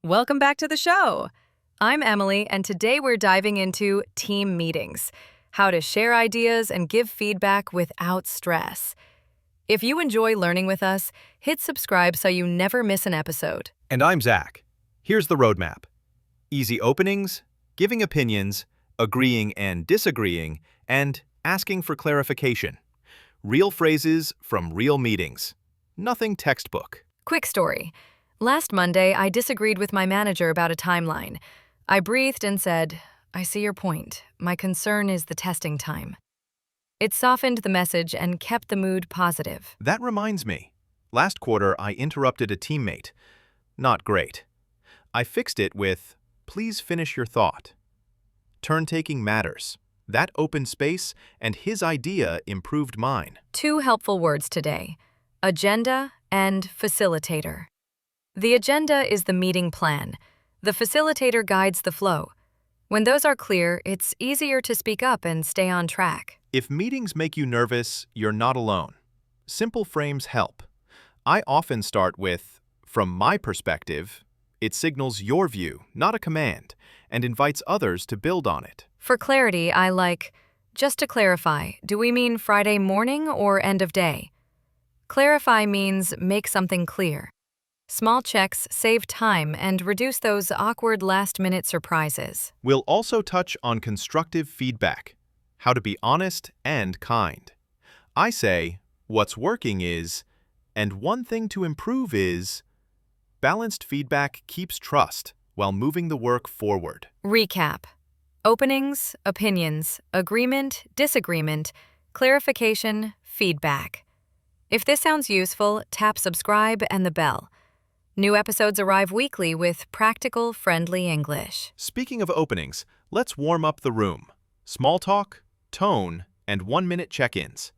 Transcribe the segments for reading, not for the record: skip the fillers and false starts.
Welcome back to the show. I'm Emily, and today we're diving into team meetings, how to share ideas and give feedback without stress. If you enjoy learning with us, hit subscribe so you never miss an episode. And I'm Zach. Here's the roadmap. Easy openings, giving opinions, agreeing and disagreeing, and asking for clarification. Real phrases from real meetings. Nothing textbook. Quick story. Last Monday, I disagreed with my manager about a timeline. I breathed and said, "I see your point. My concern is the testing time." It softened the message and kept the mood positive. That reminds me. Last quarter, I interrupted a teammate. Not great. I fixed it with, "Please finish your thought." Turn-taking matters. That opened space, and his idea improved mine. Two helpful words today: agenda and facilitator. The agenda is the meeting plan. The facilitator guides the flow. When those are clear, it's easier to speak up and stay on track. If meetings make you nervous, you're not alone. Simple frames help. I often start with, "From my perspective." It signals your view, not a command, and invites others to build on it. For clarity, I like, "Just to clarify, do we mean Friday morning or end of day?" Clarify means make something clear. Small checks save time and reduce those awkward last-minute surprises. We'll also touch on constructive feedback, how to be honest and kind. I say, what's working is, and one thing to improve is, balanced feedback keeps trust while moving the work forward. Recap. Openings, opinions, agreement, disagreement, clarification, feedback. If this sounds useful, tap subscribe and the bell. New episodes arrive weekly with practical, friendly English. Speaking of openings, let's warm up the room. Small talk, tone, and 1-minute check-ins.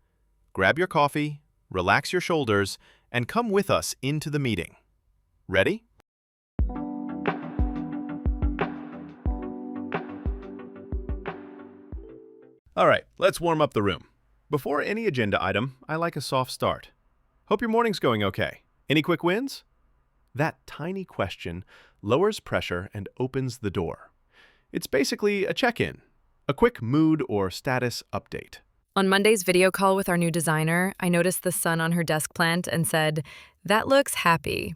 Grab your coffee, relax your shoulders, and come with us into the meeting. Ready? All right, let's warm up the room. Before any agenda item, I like a soft start. Hope your morning's going okay. Any quick wins? That tiny question lowers pressure and opens the door. It's basically a check-in, a quick mood or status update. On Monday's video call with our new designer, I noticed the sun on her desk plant and said, "That looks happy."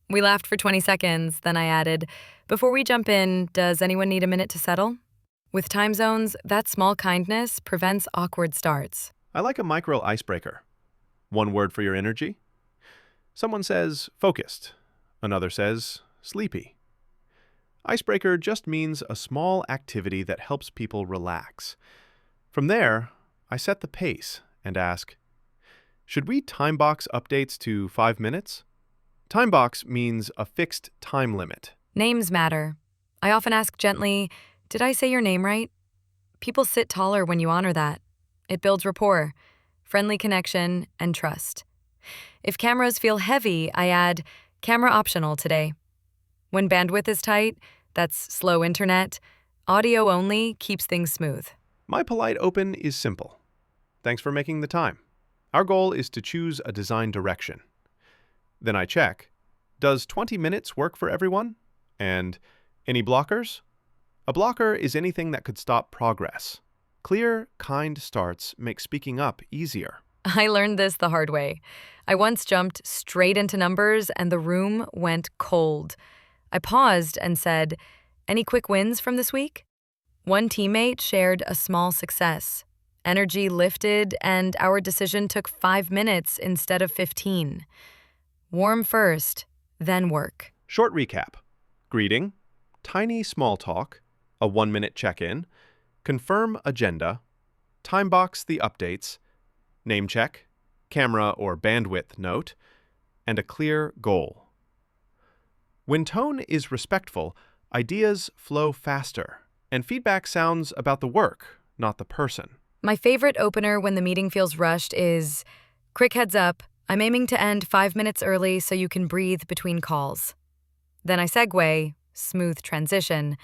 We laughed for 20 seconds, then I added, "Before we jump in, does anyone need a minute to settle?" With time zones, that small kindness prevents awkward starts. I like a micro icebreaker. One word for your energy? Someone says, focused. Another says, sleepy. Icebreaker just means a small activity that helps people relax. From there, I set the pace and ask, should we time box updates to 5 minutes? Time box means a fixed time limit. Names matter. I often ask gently, "Did I say your name right?" People sit taller when you honor that. It builds rapport, friendly connection, and trust. If cameras feel heavy, I add, "Camera optional today." When bandwidth is tight, that's slow internet, audio only keeps things smooth. My polite open is simple. Thanks for making the time. Our goal is to choose a design direction. Then I check, does 20 minutes work for everyone? And any blockers? A blocker is anything that could stop progress. Clear, kind starts make speaking up easier. I learned this the hard way. I once jumped straight into numbers and the room went cold. I paused and said, "Any quick wins from this week?" One teammate shared a small success. Energy lifted and our decision took 5 minutes instead of 15. Warm first, then work. Short recap. Greeting, tiny small talk, a 1-minute check-in, confirm agenda, time box the updates, name check, camera or bandwidth note, and a clear goal. When tone is respectful, ideas flow faster, and feedback sounds about the work, not the person. My favorite opener when the meeting feels rushed is, "Quick heads up, I'm aiming to end 5 minutes early so you can breathe between calls." Then I segue, smooth transition.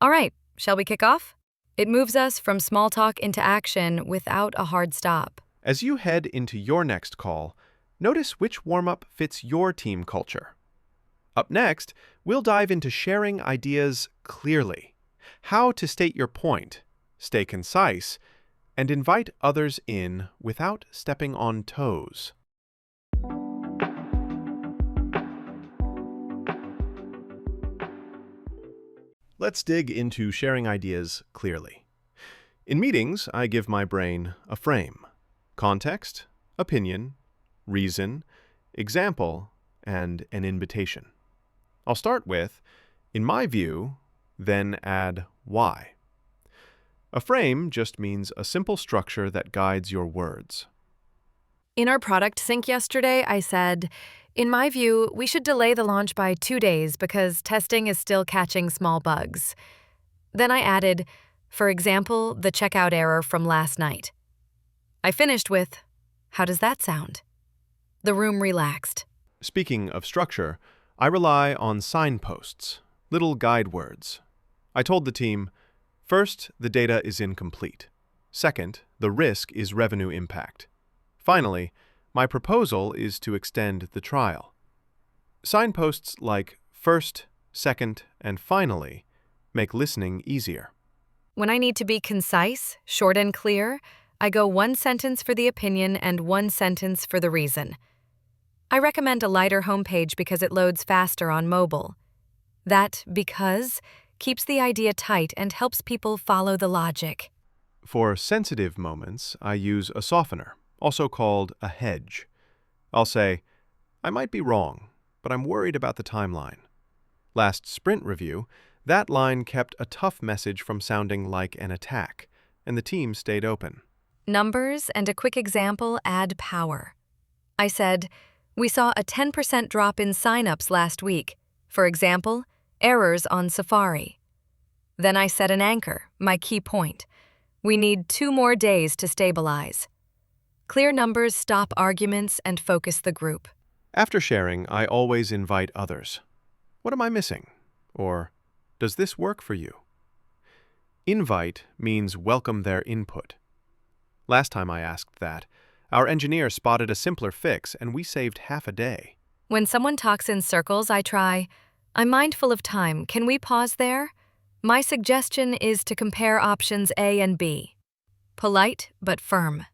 "All right, shall we kick off?" It moves us from small talk into action without a hard stop. As you head into your next call, notice which warm-up fits your team culture. Up next, we'll dive into sharing ideas clearly, how to state your point, stay concise, and invite others in without stepping on toes. Let's dig into sharing ideas clearly. In meetings, I give my brain a frame: context, opinion, reason, example, and an invitation. I'll start with, in my view, then add why. A frame just means a simple structure that guides your words. In our product sync yesterday, I said, in my view, we should delay the launch by 2 days because testing is still catching small bugs. Then I added, for example, the checkout error from last night. I finished with, how does that sound? The room relaxed. Speaking of structure, I rely on signposts, little guide words. I told the team, first, the data is incomplete. Second, the risk is revenue impact. Finally, my proposal is to extend the trial. Signposts like first, second, and finally make listening easier. When I need to be concise, short and clear, I go 1 sentence for the opinion and 1 sentence for the reason. I recommend a lighter homepage because it loads faster on mobile. That because keeps the idea tight and helps people follow the logic. For sensitive moments, I use a softener, also called a hedge. I'll say, I might be wrong, but I'm worried about the timeline. Last sprint review, that line kept a tough message from sounding like an attack, and the team stayed open. Numbers and a quick example add power. I said, we saw a 10% drop in signups last week. For example, errors on Safari. Then I set an anchor, my key point. We need 2 more days to stabilize. Clear numbers stop arguments and focus the group. After sharing, I always invite others. What am I missing? Or, does this work for you? Invite means welcome their input. Last time I asked that, our engineer spotted a simpler fix and we saved half a day. When someone talks in circles, I try, I'm mindful of time, can we pause there? My suggestion is to compare options A and B. Polite but firm.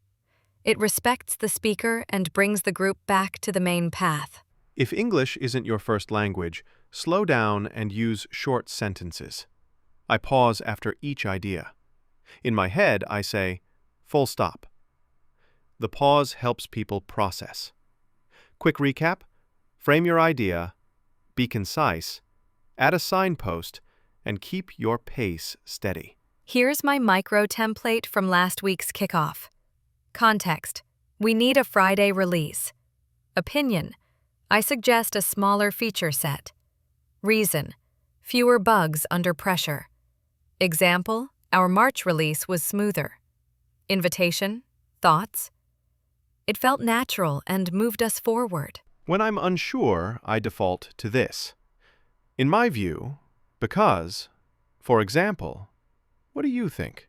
It respects the speaker and brings the group back to the main path. If English isn't your first language, slow down and use short sentences. I pause after each idea. In my head, I say, full stop. The pause helps people process. Quick recap: frame your idea, be concise, add a signpost, and keep your pace steady. Here's my micro template from last week's kickoff. Context: we need a Friday release. Opinion: I suggest a smaller feature set. Reason: fewer bugs under pressure. Example: our March release was smoother. Invitation: thoughts. It felt natural and moved us forward. When I'm unsure, I default to this. In my view, because, for example, what do you think?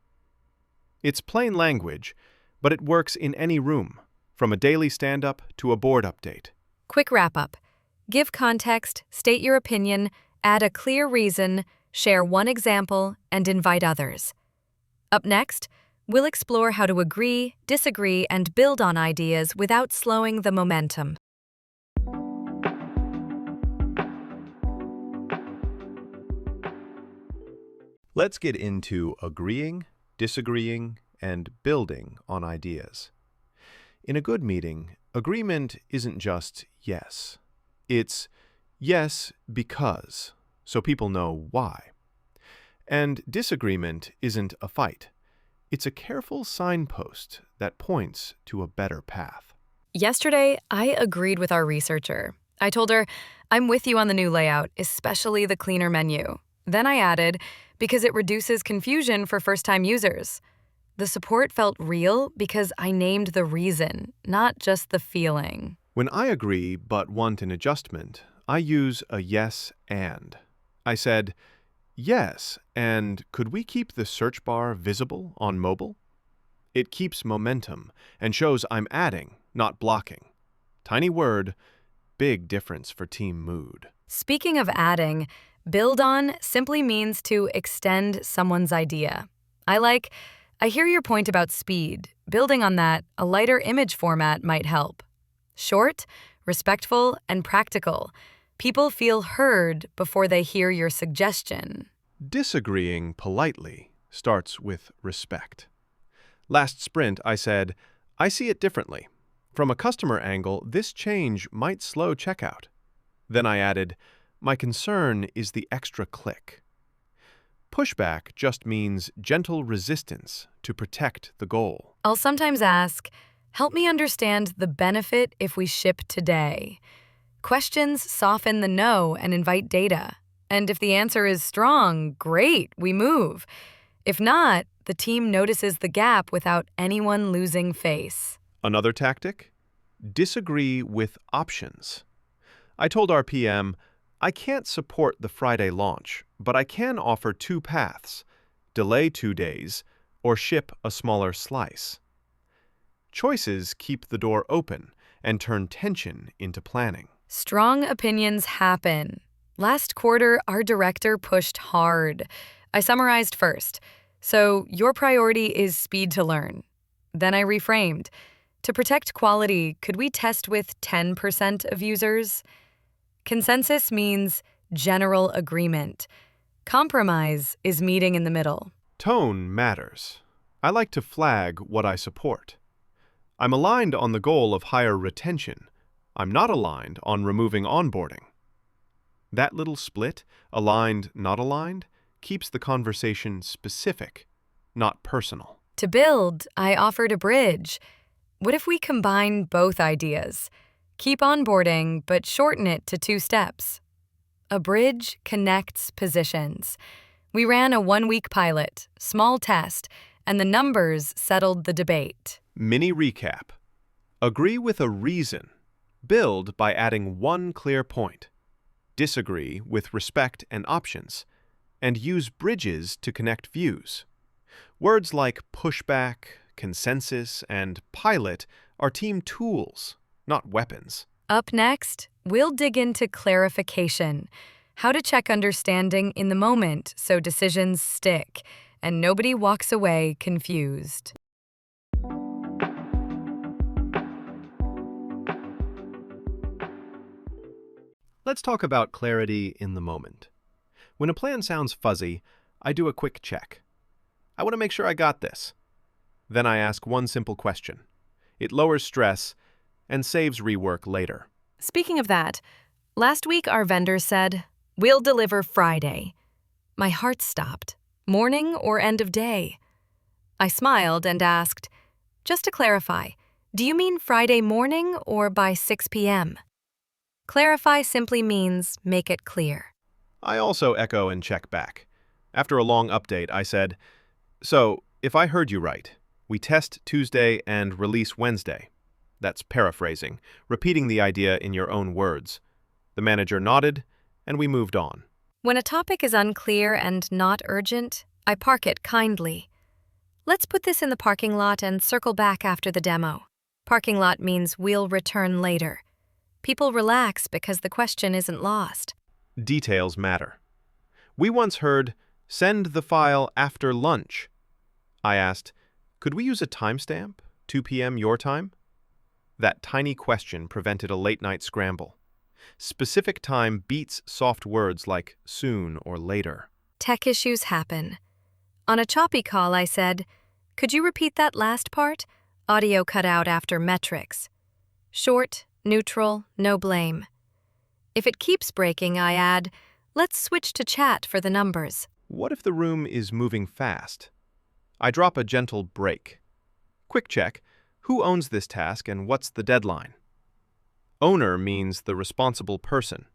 It's plain language, but it works in any room, from a daily stand-up to a board update. Quick wrap-up. Give context, state your opinion, add a clear reason, share 1 example, and invite others. Up next, we'll explore how to agree, disagree, and build on ideas without slowing the momentum. Let's get into agreeing, disagreeing, and building on ideas. In a good meeting, agreement isn't just yes. It's yes because, so people know why. And disagreement isn't a fight. It's a careful signpost that points to a better path. Yesterday, I agreed with our researcher. I told her, I'm with you on the new layout, especially the cleaner menu. Then I added, because it reduces confusion for first-time users. The support felt real because I named the reason, not just the feeling. When I agree but want an adjustment, I use a yes and. I said, yes, and could we keep the search bar visible on mobile? It keeps momentum and shows I'm adding, not blocking. Tiny word, big difference for team mood. Speaking of adding, build on simply means to extend someone's idea. I hear your point about speed. Building on that, a lighter image format might help. Short, respectful, and practical. People feel heard before they hear your suggestion. Disagreeing politely starts with respect. Last sprint, I said, I see it differently. From a customer angle, this change might slow checkout. Then I added, my concern is the extra click. Pushback just means gentle resistance to protect the goal. I'll sometimes ask, help me understand the benefit if we ship today. Questions soften the no and invite data. And if the answer is strong, great, we move. If not, the team notices the gap without anyone losing face. Another tactic? Disagree with options. I told our PM, I can't support the Friday launch, but I can offer 2 paths: delay 2 days or ship a smaller slice. Choices keep the door open and turn tension into planning. Strong opinions happen. Last quarter, our director pushed hard. I summarized first. So your priority is speed to learn. Then I reframed. To protect quality, could we test with 10% of users? Consensus means general agreement. Compromise is meeting in the middle. Tone matters. I like to flag what I support. I'm aligned on the goal of higher retention. I'm not aligned on removing onboarding. That little split, aligned, not aligned, keeps the conversation specific, not personal. To build, I offered a bridge. What if we combine both ideas? Keep onboarding, but shorten it to 2 steps. A bridge connects positions. We ran a 1-week pilot, small test, and the numbers settled the debate. Mini recap. Agree with a reason. Build by adding 1 clear point. Disagree with respect and options. And use bridges to connect views. Words like pushback, consensus, and pilot are team tools, not weapons. Up next, we'll dig into clarification, how to check understanding in the moment so decisions stick and nobody walks away confused. Let's talk about clarity in the moment. When a plan sounds fuzzy, I do a quick check. I want to make sure I got this. Then I ask one simple question. It lowers stress and saves rework later. Speaking of that, last week our vendor said, "We'll deliver Friday." My heart stopped. Morning or end of day? I smiled and asked, "Just to clarify, do you mean Friday morning or by 6 p.m.? Clarify simply means make it clear. I also echo and check back. After a long update, I said, so, if I heard you right, we test Tuesday and release Wednesday. That's paraphrasing, repeating the idea in your own words. The manager nodded, and we moved on. When a topic is unclear and not urgent, I park it kindly. Let's put this in the parking lot and circle back after the demo. Parking lot means we'll return later. People relax because the question isn't lost. Details matter. We once heard, send the file after lunch. I asked, could we use a timestamp, 2 p.m. your time? That tiny question prevented a late-night scramble. Specific time beats soft words like soon or later. Tech issues happen. On a choppy call, I said, could you repeat that last part? Audio cut out after metrics. Short, neutral, no blame. If it keeps breaking, I add, let's switch to chat for the numbers. What if the room is moving fast? I drop a gentle break. Quick check, who owns this task and what's the deadline? Owner means the responsible person.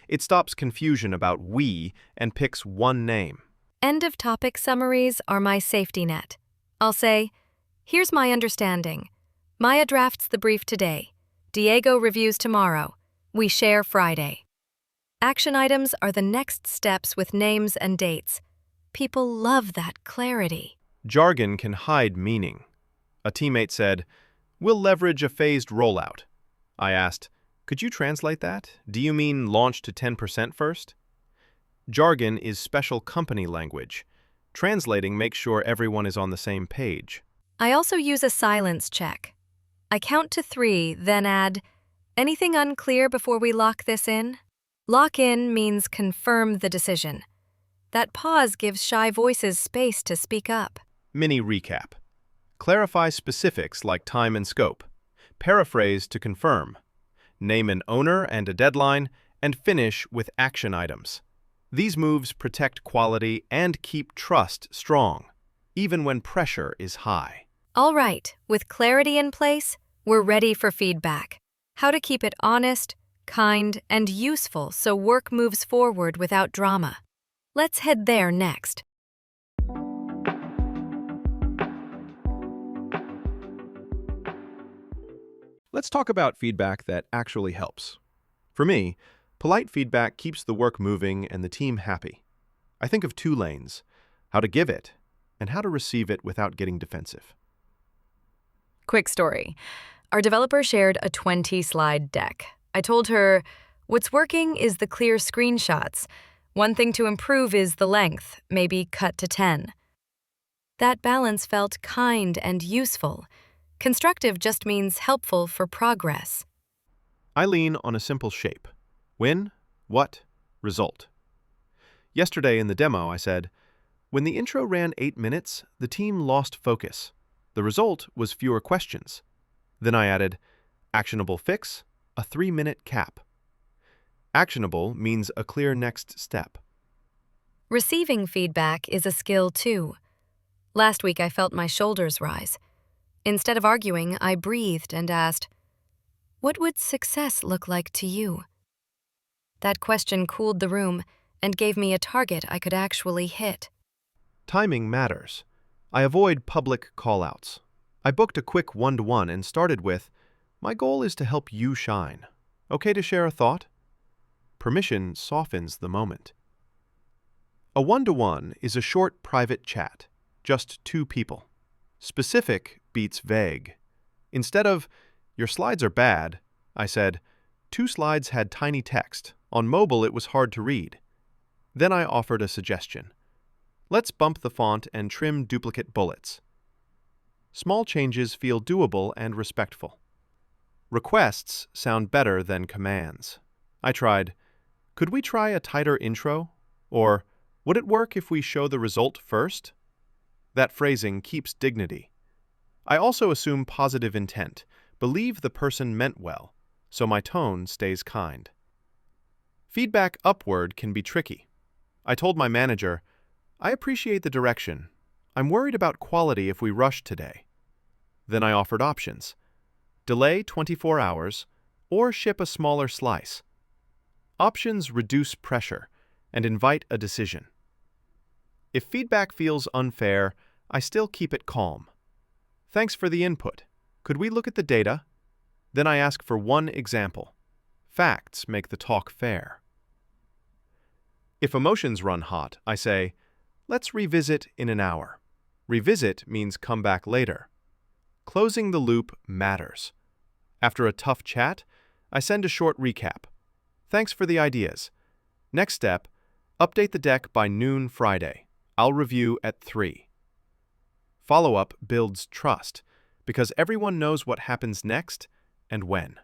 It stops confusion about we and picks one name. End of topic summaries are my safety net. I'll say, here's my understanding. Maya drafts the brief today. Diego reviews tomorrow. We share Friday. Action items are the next steps with names and dates. People love that clarity. Jargon can hide meaning. A teammate said, we'll leverage a phased rollout. I asked, Could you translate that? Do you mean launch to 10% first? Jargon is special company language. Translating makes sure everyone is on the same page. I also use a silence check. I count to 3, then add, anything unclear before we lock this in? Lock in means confirm the decision. That pause gives shy voices space to speak up. Mini recap. Clarify specifics like time and scope. Paraphrase to confirm. Name an owner and a deadline, and finish with action items. These moves protect quality and keep trust strong, even when pressure is high. All right, with clarity in place, we're ready for feedback. How to keep it honest, kind, and useful so work moves forward without drama. Let's head there next. Let's talk about feedback that actually helps. For me, polite feedback keeps the work moving and the team happy. I think of 2 lanes: how to give it and how to receive it without getting defensive. Quick story. Our developer shared a 20-slide deck. I told her, what's working is the clear screenshots. One thing to improve is the length, maybe cut to 10. That balance felt kind and useful. Constructive just means helpful for progress. I lean on a simple shape: when, what, result. Yesterday in the demo, I said, when the intro ran 8 minutes, the team lost focus. The result was fewer questions. Then I added, actionable fix, a 3-minute cap. Actionable means a clear next step. Receiving feedback is a skill too. Last week I felt my shoulders rise. Instead of arguing, I breathed and asked, what would success look like to you? That question cooled the room and gave me a target I could actually hit. Timing matters. I avoid public call-outs. I booked a quick one-to-one and started with, my goal is to help you shine. Okay to share a thought? Permission softens the moment. A one-to-one is a short private chat, just 2 people. Specific beats vague. Instead of, your slides are bad, I said, 2 slides had tiny text. On mobile it was hard to read. Then I offered a suggestion. Let's bump the font and trim duplicate bullets. Small changes feel doable and respectful. Requests sound better than commands. I tried, could we try a tighter intro? Or, would it work if we show the result first? That phrasing keeps dignity. I also assume positive intent, believe the person meant well, so my tone stays kind. Feedback upward can be tricky. I told my manager, I appreciate the direction. I'm worried about quality if we rush today. Then I offered options. Delay 24 hours or ship a smaller slice. Options reduce pressure and invite a decision. If feedback feels unfair, I still keep it calm. Thanks for the input. Could we look at the data? Then I ask for one example. Facts make the talk fair. If emotions run hot, I say, let's revisit in an hour. Revisit means come back later. Closing the loop matters. After a tough chat, I send a short recap. Thanks for the ideas. Next step, update the deck by noon Friday. I'll review at 3. Follow-up builds trust because everyone knows what happens next and when.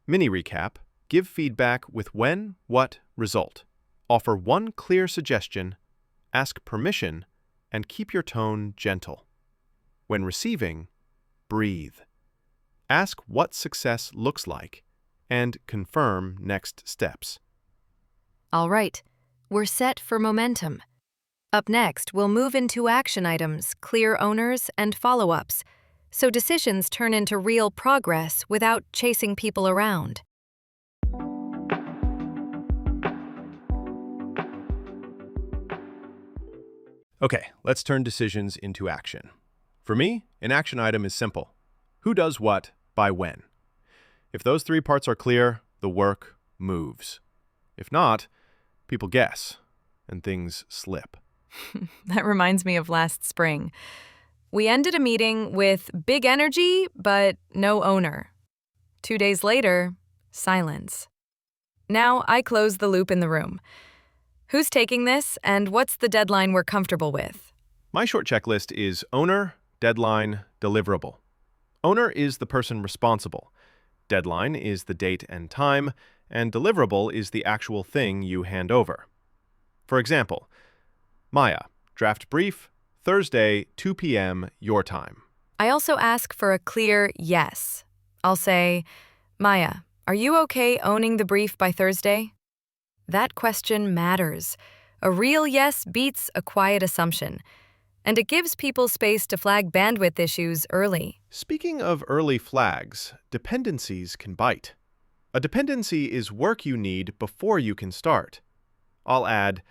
Mini recap, give feedback with when, what, result. Offer one clear suggestion, ask permission, and keep your tone gentle. When receiving, breathe. Ask what success looks like and confirm next steps. All right, we're set for momentum. Up next, we'll move into action items, clear owners, and follow-ups, so decisions turn into real progress without chasing people around. Okay, let's turn decisions into action. For me, an action item is simple. Who does what, by when? If those 3 parts are clear, the work moves. If not, people guess, and things slip. That reminds me of last spring. We ended a meeting with big energy, but no owner. 2 days later, Silence. Now I close the loop in the room. Who's taking this, and what's the deadline we're comfortable with? My short checklist is owner, deadline, deliverable. Owner is the person responsible. Deadline is the date and time, and deliverable is the actual thing you hand over. For example, Maya, draft brief, Thursday, 2 p.m., your time. I also ask for a clear yes. I'll say, Maya, are you okay owning the brief by Thursday? That question matters. A real yes beats a quiet assumption, and it gives people space to flag bandwidth issues early. Speaking of early flags, dependencies can bite. A dependency is work you need before you can start. I'll add,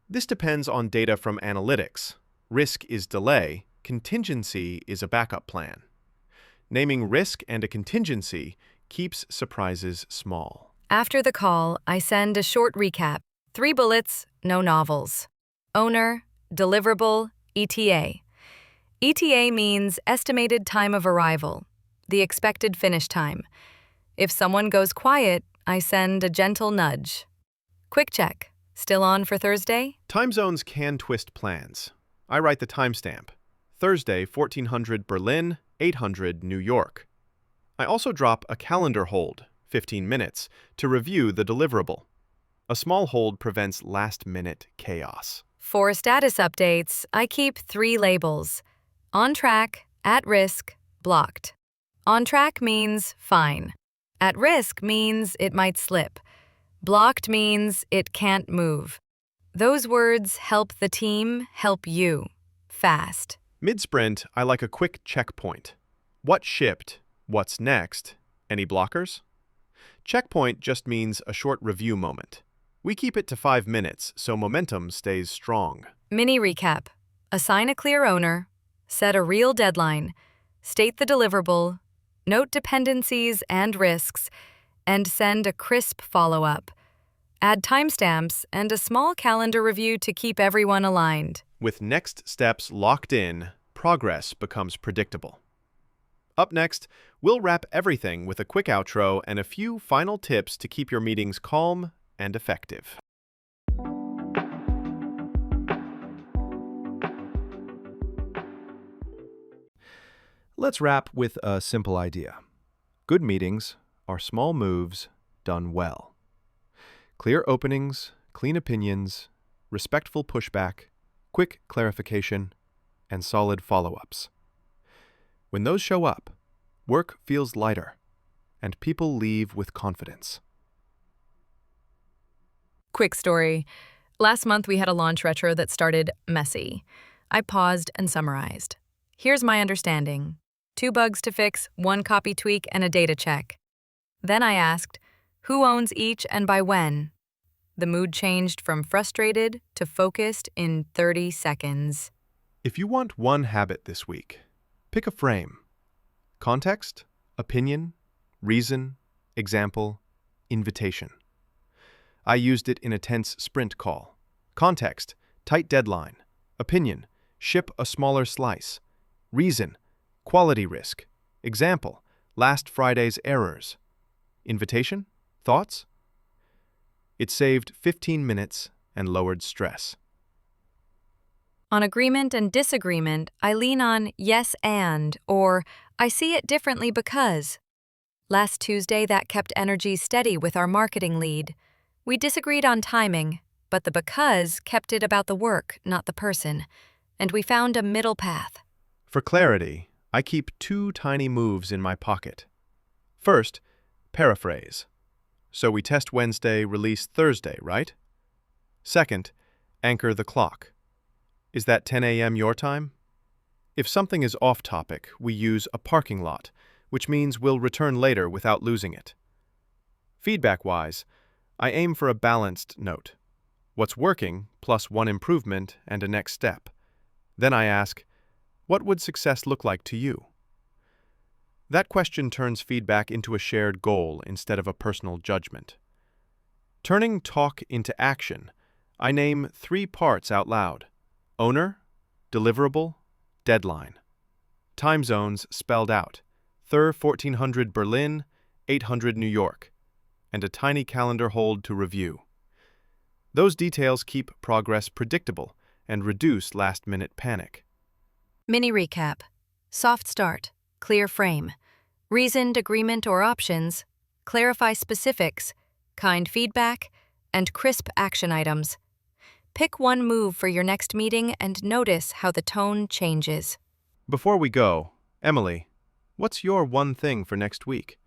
this depends on data from analytics. Risk is delay. Contingency is a backup plan. Naming risk and a contingency keeps surprises small. After the call, I send a short recap. 3 bullets, no novels. Owner, deliverable, ETA. ETA means estimated time of arrival, the expected finish time. If someone goes quiet, I send a gentle nudge. Quick check. Still on for Thursday? Time zones can twist plans. I write the timestamp. Thursday, 1400 Berlin, 800 New York. I also drop a calendar hold, 15 minutes, to review the deliverable. A small hold prevents last-minute chaos. For status updates, I keep 3 labels. On track, at risk, blocked. On track means fine. At risk means it might slip. Blocked means it can't move. Those words help the team help you. Fast. Mid-sprint, I like a quick checkpoint. What shipped? What's next? Any blockers? Checkpoint just means a short review moment. We keep it to 5 minutes so momentum stays strong. Mini recap. Assign a clear owner. Set a real deadline. State the deliverable. Note dependencies and risks. And send a crisp follow-up. Add timestamps and a small calendar review to keep everyone aligned. With next steps locked in, progress becomes predictable. Up next, we'll wrap everything with a quick outro and a few final tips to keep your meetings calm and effective. Let's wrap with a simple idea. Good meetings are small moves done well. Clear openings, clean opinions, respectful pushback, quick clarification, and solid follow-ups. When those show up, work feels lighter, and people leave with confidence. Quick story. Last month we had a launch retro that started messy. I paused and summarized. Here's my understanding. 2 bugs to fix, 1 copy tweak, and a data check. Then I asked, who owns each and by when? The mood changed from frustrated to focused in 30 seconds. If you want one habit this week, pick a frame. Context, opinion, reason, example, invitation. I used it in a tense sprint call. Context, tight deadline. Opinion, ship a smaller slice. Reason, quality risk. Example, last Friday's errors. Invitation, thoughts? It saved 15 minutes and lowered stress. On agreement and disagreement, I lean on yes and or I see it differently because. Last Tuesday, that kept energy steady with our marketing lead. We disagreed on timing, but the because kept it about the work, not the person, and we found a middle path. For clarity, I keep 2 tiny moves in my pocket. First, paraphrase. So we test Wednesday, release Thursday, right? Second, anchor the clock. Is that 10 a.m. your time? If something is off topic, we use a parking lot, which means we'll return later without losing it. Feedback-wise, I aim for a balanced note. What's working, plus 1 improvement and a next step. Then I ask, what would success look like to you? That question turns feedback into a shared goal instead of a personal judgment. Turning talk into action, I name 3 parts out loud. Owner, deliverable, deadline. Time zones spelled out. 1400 Berlin, 800 New York. and a tiny calendar hold to review. Those details keep progress predictable and reduce last-minute panic. Mini recap. Soft start. Clear frame. Reasoned agreement or options. Clarify specifics. Kind feedback. And crisp action items. Pick one move for your next meeting and notice how the tone changes. Before we go, Emily, what's your one thing for next week?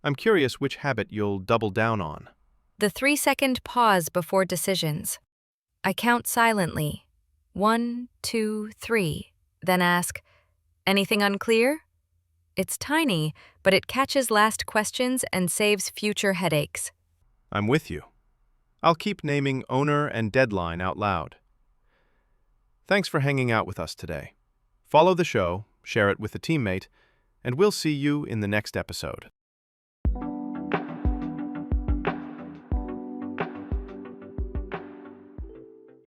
I'm curious which habit you'll double down on. The 3-second pause before decisions. I count silently. 1, 2, 3. Then ask, anything unclear? It's tiny, but it catches last questions and saves future headaches. I'm with you. I'll keep naming owner and deadline out loud. Thanks for hanging out with us today. Follow the show, share it with a teammate, and we'll see you in the next episode.